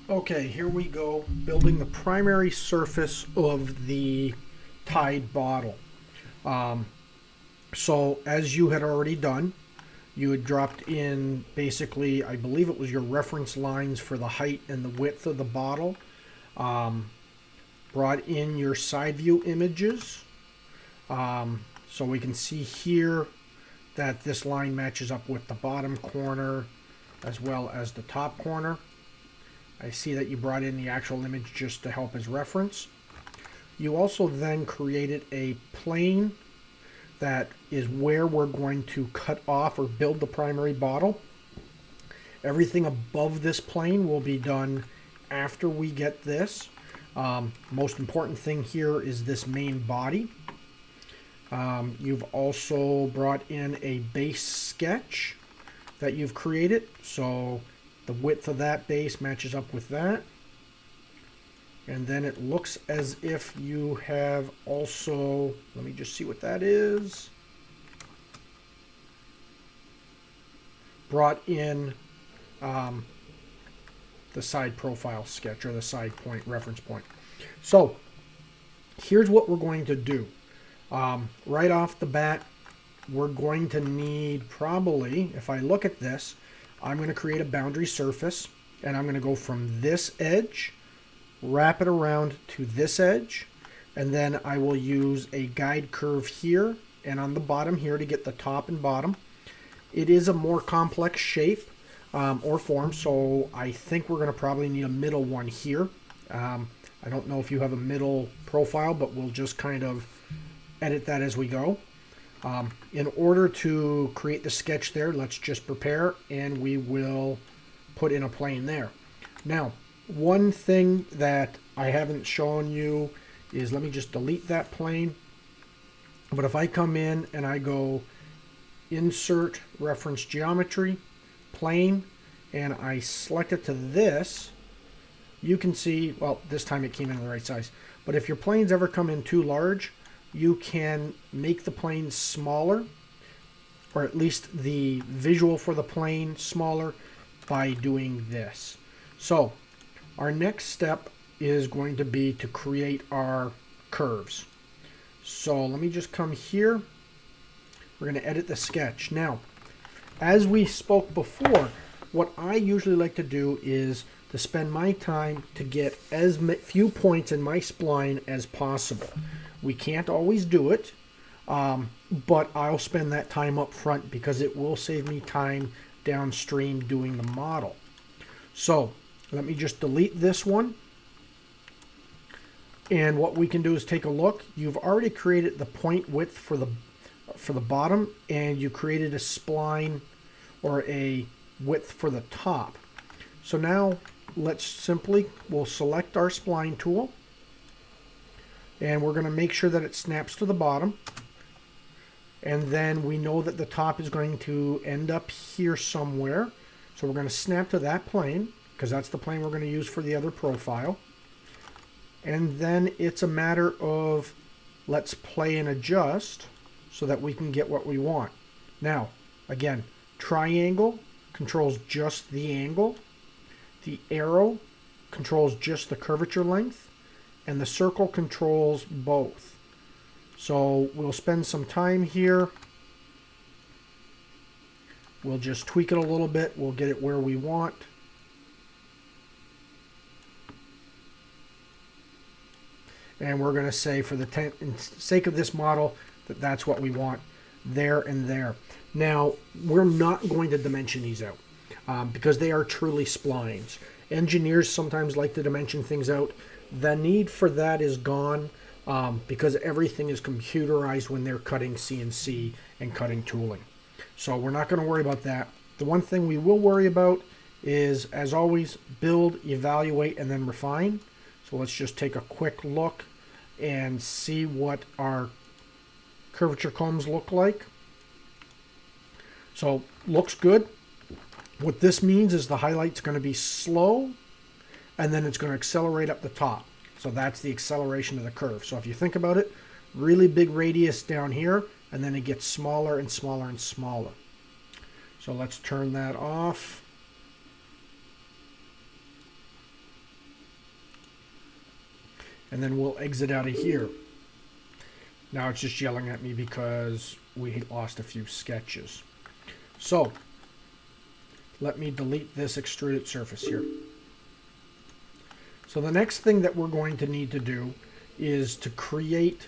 Okay, here we go, building the primary surface of the Tide bottle. Um, so as you had already done, you had dropped in basically, I believe it was your reference lines for the height and the width of the bottle. Um, Brought in your side view images. So we can see here that this line matches up with the bottom corner as well as the top corner. I see that you brought in the actual image just to help as reference. You also then created a plane that is where we're going to cut off or build the primary bottle. Everything above this plane will be done after we get this. Most important thing here is this main body. You've also brought in a base sketch that you've created. So the width of that base matches up with that. And then it looks as if you have also, let me just see what that is, brought in the side profile sketch or the side point, reference point. So here's what we're going to do. Right off the bat, we're going to need probably, if I look at this, I'm going to create a boundary surface and I'm going to go from this edge, wrap it around to this edge, and then I will use a guide curve here and on the bottom here to get the top and bottom. It is a more complex shape or form, so I think we're going to probably need a middle one here. I don't know if you have a middle profile, but we'll just kind of edit that as we go. In order to create the sketch there, let's just prepare and we will put in a plane there. Now, one thing that I haven't shown you is, let me just delete that plane. But if I come in and I go insert reference geometry, plane, and I select it to this, you can see, well, this time it came in the right size. But if your planes ever come in too large, you can make the plane smaller, or at least the visual for the plane smaller by doing this. So our next step is going to be to create our curves. So let me just come here. We're going to edit the sketch. Now, as we spoke before, what I usually like to do is to spend my time to get as few points in my spline as possible. We can't always do it, but I'll spend that time up front because it will save me time downstream doing the model. So let me just delete this one. And what we can do is take a look. You've already created the point width for the bottom, and you created a spline or a width for the top. So now we'll select our spline tool, and we're going to make sure that it snaps to the bottom. And then we know that the top is going to end up here somewhere. So we're going to snap to that plane because that's the plane we're going to use for the other profile. And then it's a matter of let's play and adjust so that we can get what we want. Now, again, triangle controls just the angle. The arrow controls just the curvature length. And the circle controls both. So we'll spend some time here. We'll just tweak it a little bit. We'll get it where we want. And we're going to say, for the sake of this model, that that's what we want there and there. Now, we're not going to dimension these out because they are truly splines. Engineers sometimes like to dimension things out. The need for that is gone because everything is computerized when they're cutting CNC and cutting tooling. So we're not going to worry about that. The one thing we will worry about is, as always, build, evaluate, and then refine. So let's just take a quick look and see what our curvature combs look like. So looks good. What this means is the highlight's going to be slow and then it's going to accelerate up the top. So that's the acceleration of the curve. So if you think about it, really big radius down here, and then it gets smaller and smaller and smaller. So let's turn that off. and then we'll exit out of here. Now it's just yelling at me because we lost a few sketches. So let me delete this extruded surface here. So the next thing that we're going to need to do is to create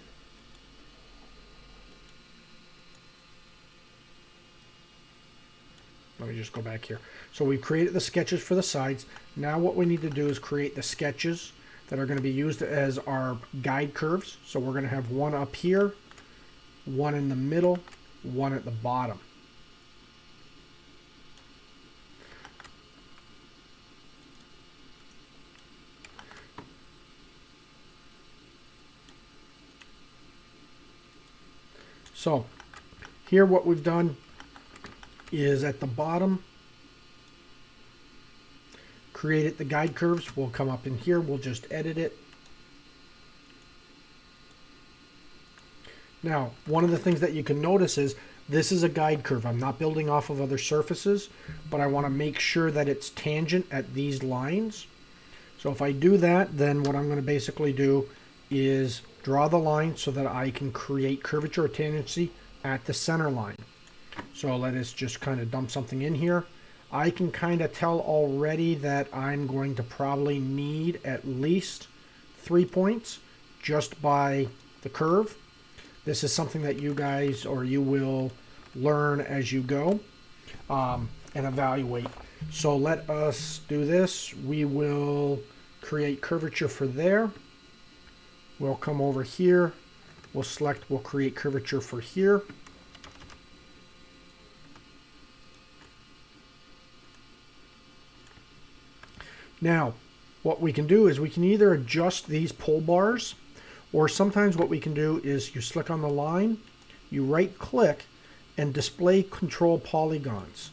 let me just go back here. So we've created the sketches for the sides. Now what we need to do is create the sketches that are going to be used as our guide curves. So we're going to have one up here, one in the middle, one at the bottom. So here what we've done is at the bottom created the guide curves. We'll come up in here, we'll just edit it. Now one of the things that you can notice is this is a guide curve. I'm not building off of other surfaces, but I want to make sure that it's tangent at these lines. So if I do that, then what I'm going to basically do is draw the line so that I can create curvature or tangency at the center line. So let us just kind of dump something in here. I can kind of tell already that I'm going to probably need at least 3 points just by the curve. This is something that you guys or you will learn as you go and evaluate. So let us do this. We will create curvature for there. We'll come over here. We'll create curvature for here. Now, what we can do is we can either adjust these pull bars, or sometimes what we can do is you select on the line, you right click, and display control polygons.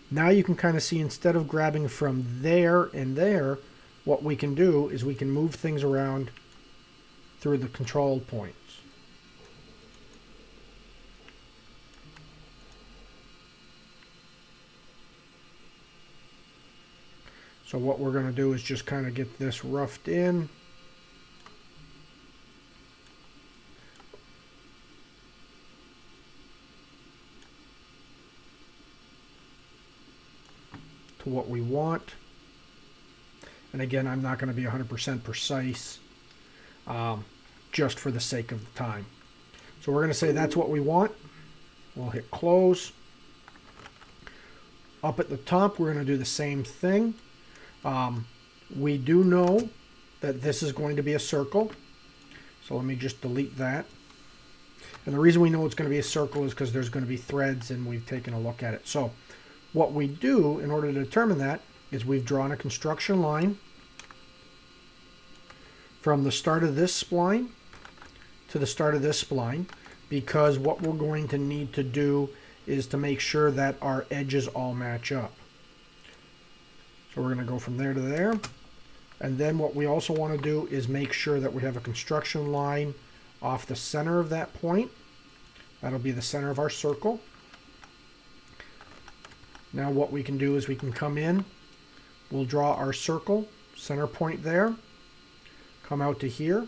Now you can kind of see instead of grabbing from there and there, what we can do is we can move things around through the control points. So what we're going to do is just kind of get this roughed in. To what we want. And again, I'm not going to be 100% precise just for the sake of the time. So we're going to say that's what we want. We'll hit close. Up at the top, we're going to do the same thing. We do know that this is going to be a circle. So let me just delete that. And the reason we know it's going to be a circle is because there's going to be threads and we've taken a look at it. So what we do in order to determine that is we've drawn a construction line from the start of this spline to the start of this spline, because what we're going to need to do is to make sure that our edges all match up. So we're going to go from there to there. And then what we also want to do is make sure that we have a construction line off the center of that point. That'll be the center of our circle. Now what we can do is we can come in, we'll draw our circle, center point there, come out to here.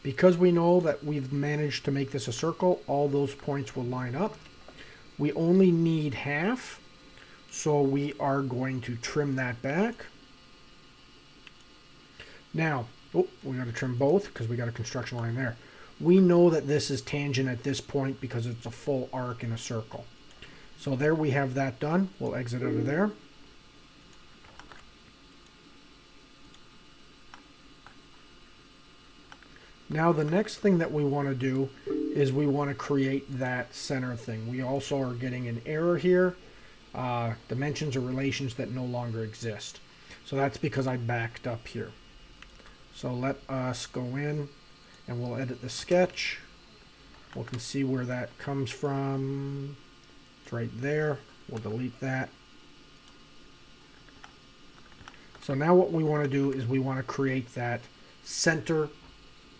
Because we know that we've managed to make this a circle, all those points will line up. We only need half. So we are going to trim that back. Now, we got to trim both because we got a construction line there. We know that this is tangent at this point because it's a full arc in a circle. So there we have that done. We'll exit out of there. Now the next thing that we want to do is we want to create that center thing. We also are getting an error here. Dimensions or relations that no longer exist. So that's because I backed up here. So let us go in and we'll edit the sketch. We can see where that comes from. It's right there. We'll delete that. So now what we want to do is we want to create that center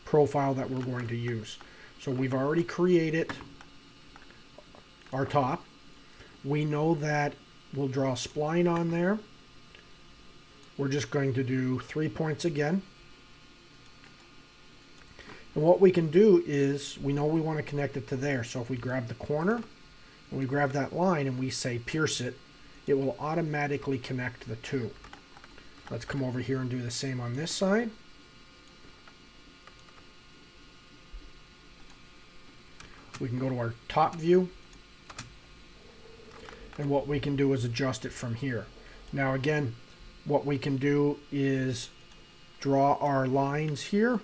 profile that we're going to use. So we've already created our top. We know that we'll draw a spline on there. We're just going to do 3 points again. And what we can do is, we know we want to connect it to there. So if we grab the corner and we grab that line and we say pierce it, it will automatically connect the two. Let's come over here and do the same on this side. We can go to our top view, and what we can do is adjust it from here. Now again, what we can do is draw our lines here,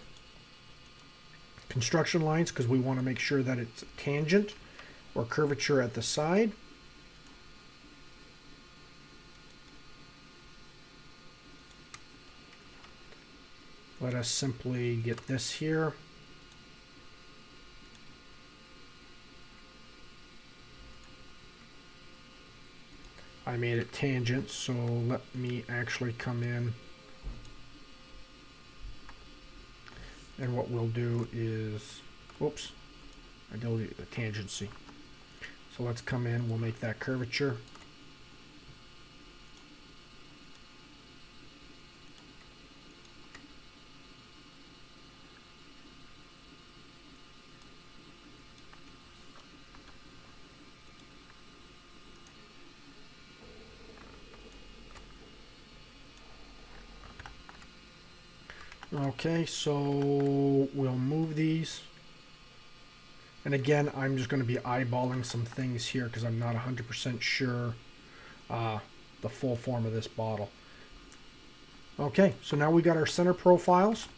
construction lines, because we want to make sure that it's tangent or curvature at the side. Let us simply get this here. I made it tangent, so let me actually come in, and what we'll do is, whoops, I deleted the tangency. So let's come in, we'll make that curvature. Okay, so we'll move these. And again, I'm just going to be eyeballing some things here because I'm not 100% sure the full form of this bottle. Okay, so now we got our center profiles.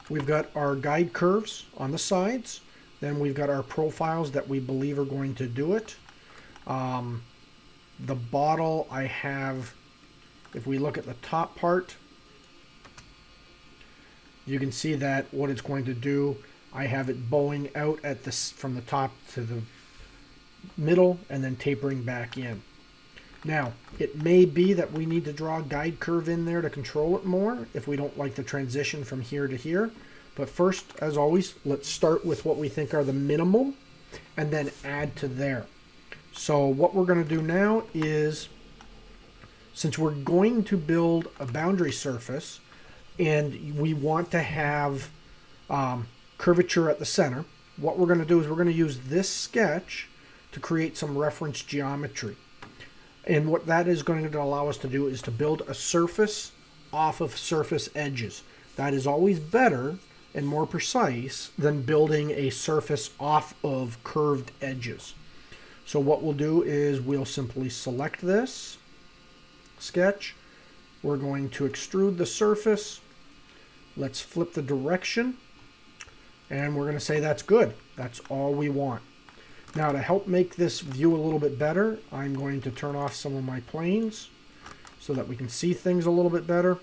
We've got our guide curves on the sides. Then we've got our profiles that we believe are going to do it. The bottle I have, if we look at the top part, you can see that what it's going to do, I have it bowing out at this from the top to the middle and then tapering back in. Now, it may be that we need to draw a guide curve in there to control it more if we don't like the transition from here to here. But first, as always, let's start with what we think are the minimum and then add to there. So what we're going to do now is, since we're going to build a boundary surface, and we want to have curvature at the center, what we're going to do is we're going to use this sketch to create some reference geometry. And what that is going to allow us to do is to build a surface off of surface edges. That is always better and more precise than building a surface off of curved edges. So what we'll do is we'll simply select this sketch. We're going to extrude the surface. Let's flip the direction. And we're going to say that's good. That's all we want. Now to help make this view a little bit better, I'm going to turn off some of my planes so that we can see things a little bit better.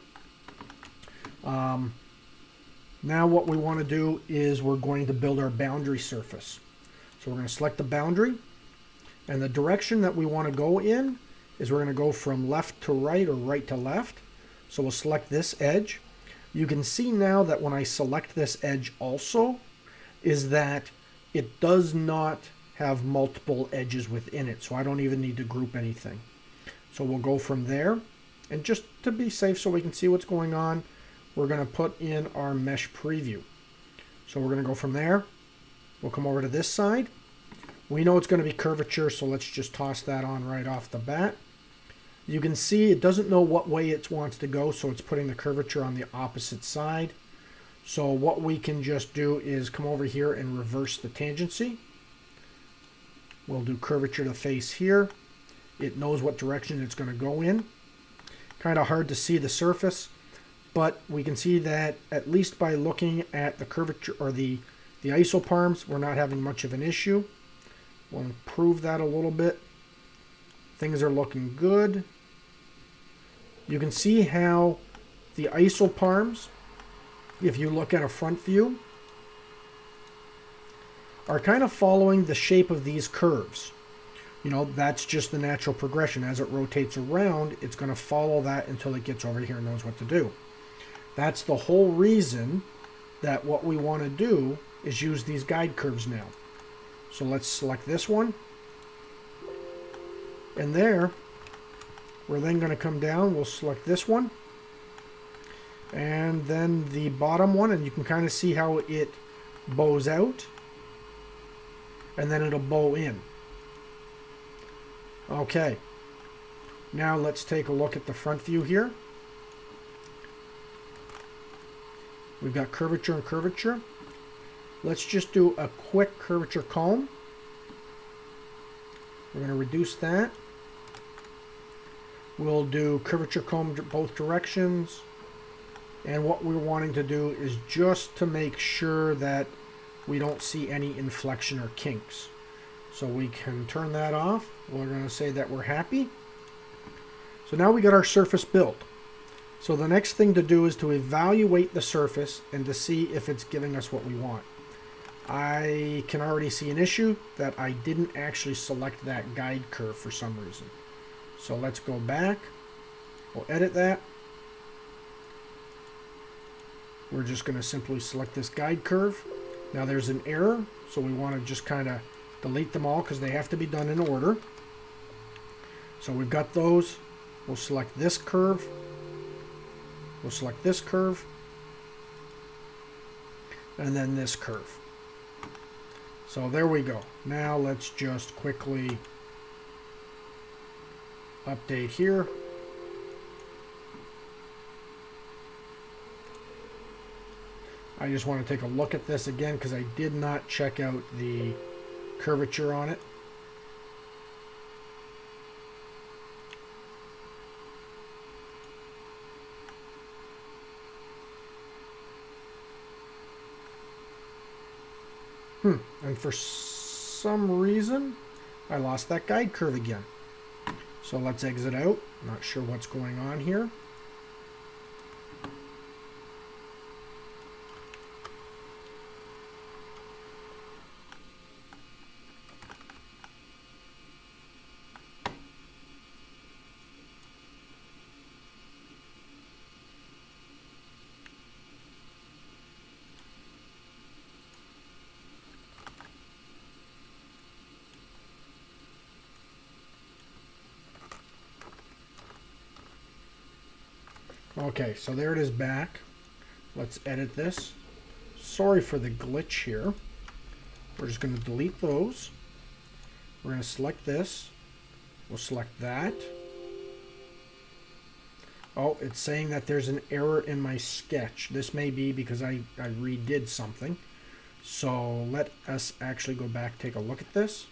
Now what we want to do is we're going to build our boundary surface. So we're going to select the boundary. And the direction that we want to go in is we're going to go from left to right or right to left. So we'll select this edge. You can see now that when I select this edge also, is that it does not have multiple edges within it. So I don't even need to group anything. So we'll go from there. And just to be safe so we can see what's going on, we're going to put in our mesh preview. So we're going to go from there. We'll come over to this side. We know it's going to be curvature, so let's just toss that on right off the bat. You can see it doesn't know what way it wants to go, so it's putting the curvature on the opposite side. So what we can just do is come over here and reverse the tangency. We'll do curvature to face here. It knows what direction it's going to go in. Kind of hard to see the surface, but we can see that at least by looking at the curvature or the isoparms, we're not having much of an issue. We'll improve that a little bit. Things are looking good. You can see how the isoparms, if you look at a front view, are kind of following the shape of these curves. You know, that's just the natural progression. As it rotates around, it's going to follow that until it gets over here and knows what to do. That's the whole reason that what we want to do is use these guide curves now. So let's select this one. And there, we're then going to come down. We'll select this one. And then the bottom one, and you can kind of see how it bows out. And then it'll bow in. Okay. Now let's take a look at the front view here. We've got curvature and curvature. Let's just do a quick curvature comb. We're going to reduce that. We'll do curvature comb both directions. And what we're wanting to do is just to make sure that we don't see any inflection or kinks. So we can turn that off. We're going to say that we're happy. So now we got our surface built. So the next thing to do is to evaluate the surface and to see if it's giving us what we want. I can already see an issue that I didn't actually select that guide curve for some reason. So let's go back. We'll edit that. We're just going to simply select this guide curve. Now there's an error, so we want to just kind of delete them all because they have to be done in order. So we've got those. We'll select this curve. We'll select this curve. And then this curve. So there we go. Now let's just quickly update here. I just want to take a look at this again because I did not check out the curvature on it. And for some reason, I lost that guide curve again. So let's exit out. Not sure what's going on here. Okay, so there it is back. Let's edit this. Sorry for the glitch here. We're just going to delete those. We're going to select this. We'll select that. Oh, it's saying that there's an error in my sketch. This may be because I redid something. So let us actually go back, take a look at this.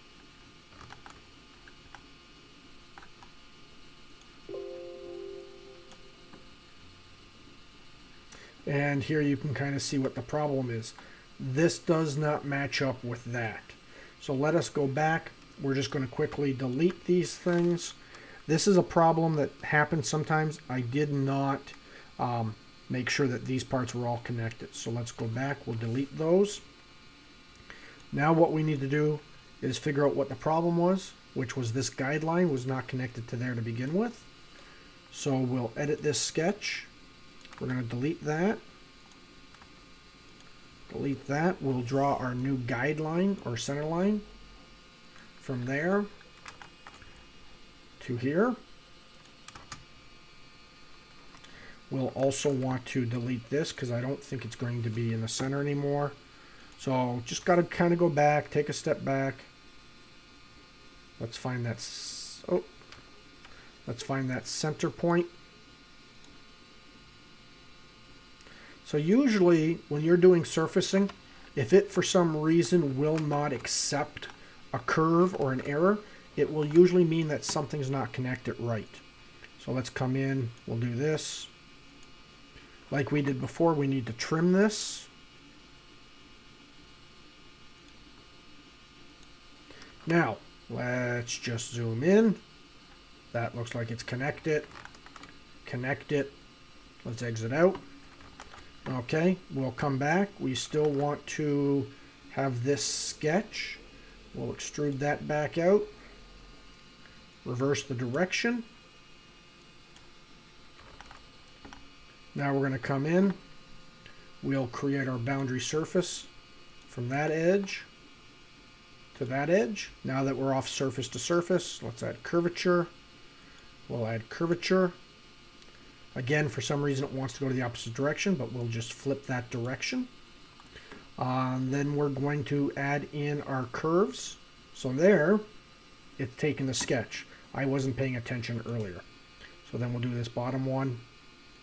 And here you can kind of see what the problem is. This does not match up with that. So let us go back. We're just going to quickly delete these things. This is a problem that happens sometimes. I did not make sure that these parts were all connected. So let's go back. We'll delete those. Now what we need to do is figure out what the problem was, which was this guideline was not connected to there to begin with. So we'll edit this sketch. We're going to delete that. Delete that. We'll draw our new guideline or center line from there to here. We'll also want to delete this because I don't think it's going to be in the center anymore. So just got to kind of go back, take a step back. Let's find that. Let's find that center point. So usually when you're doing surfacing, if it for some reason will not accept a curve or an error, it will usually mean that something's not connected right. So let's come in, we'll do this. Like we did before, we need to trim this. Now, let's just zoom in. That looks like it's connected. Connect it. Let's exit out. Okay, we'll come back. We still want to have this sketch. We'll extrude that back out. Reverse the direction. Now we're going to come in. We'll create our boundary surface from that edge to that edge. Now that we're off surface to surface, let's add curvature. We'll add curvature. Again, for some reason it wants to go to the opposite direction, but we'll just flip that direction. Then we're going to add in our curves. So there, it's taken the sketch. I wasn't paying attention earlier. So then we'll do this bottom one,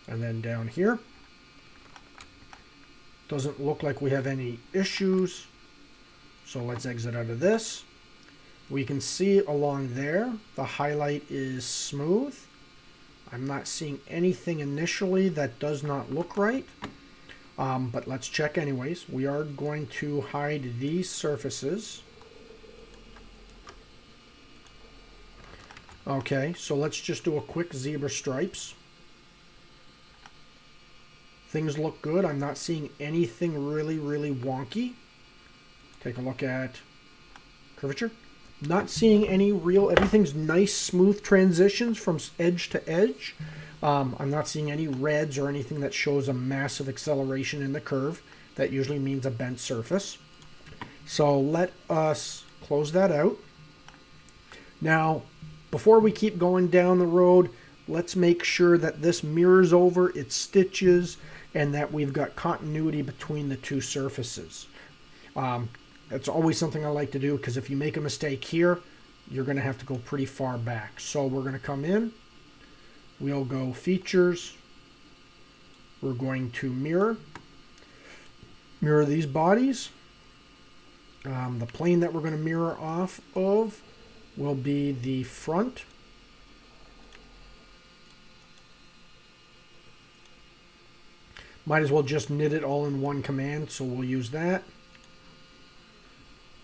and then down here. Doesn't look like we have any issues. So let's exit out of this. We can see along there, the highlight is smooth. I'm not seeing anything initially that does not look right. But let's check anyways. We are going to hide these surfaces. Okay, so let's just do a quick zebra stripes. Things look good. I'm not seeing anything really wonky. Take a look at curvature. Not seeing any real, everything's nice, smooth transitions from edge to edge. I'm not seeing any reds or anything that shows a massive acceleration in the curve. That usually means a bent surface. So let us close that out. Now, before we keep going down the road, let's make sure that this mirrors over, it stitches, and that we've got continuity between the two surfaces. That's always something I like to do, because if you make a mistake here, you're going to have to go pretty far back. So we're going to come in, we'll go features, we're going to mirror these bodies. The plane that we're going to mirror off of will be the front. Might as well just knit it all in one command, so we'll use that.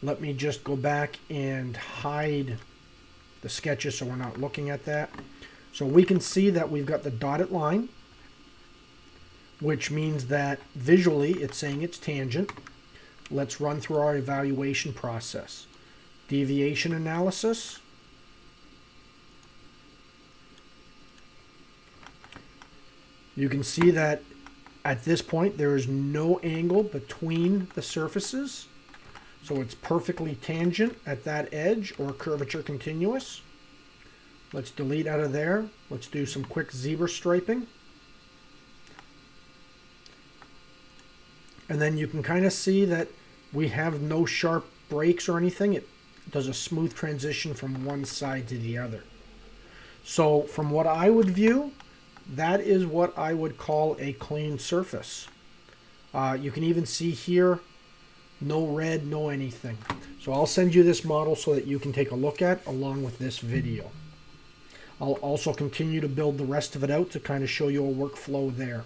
Let me just go back and hide the sketches so we're not looking at that. So we can see that we've got the dotted line, which means that visually it's saying it's tangent. Let's run through our evaluation process. Deviation analysis. You can see that at this point there is no angle between the surfaces. So it's perfectly tangent at that edge, or curvature continuous. Let's delete out of there. Let's do some quick zebra striping. And then you can kind of see that we have no sharp breaks or anything. It does a smooth transition from one side to the other. So from what I would view, that is what I would call a clean surface. You can even see here, no red, no anything. So I'll send you this model so that you can take a look at along with this video. I'll also continue to build the rest of it out to kind of show you a workflow there.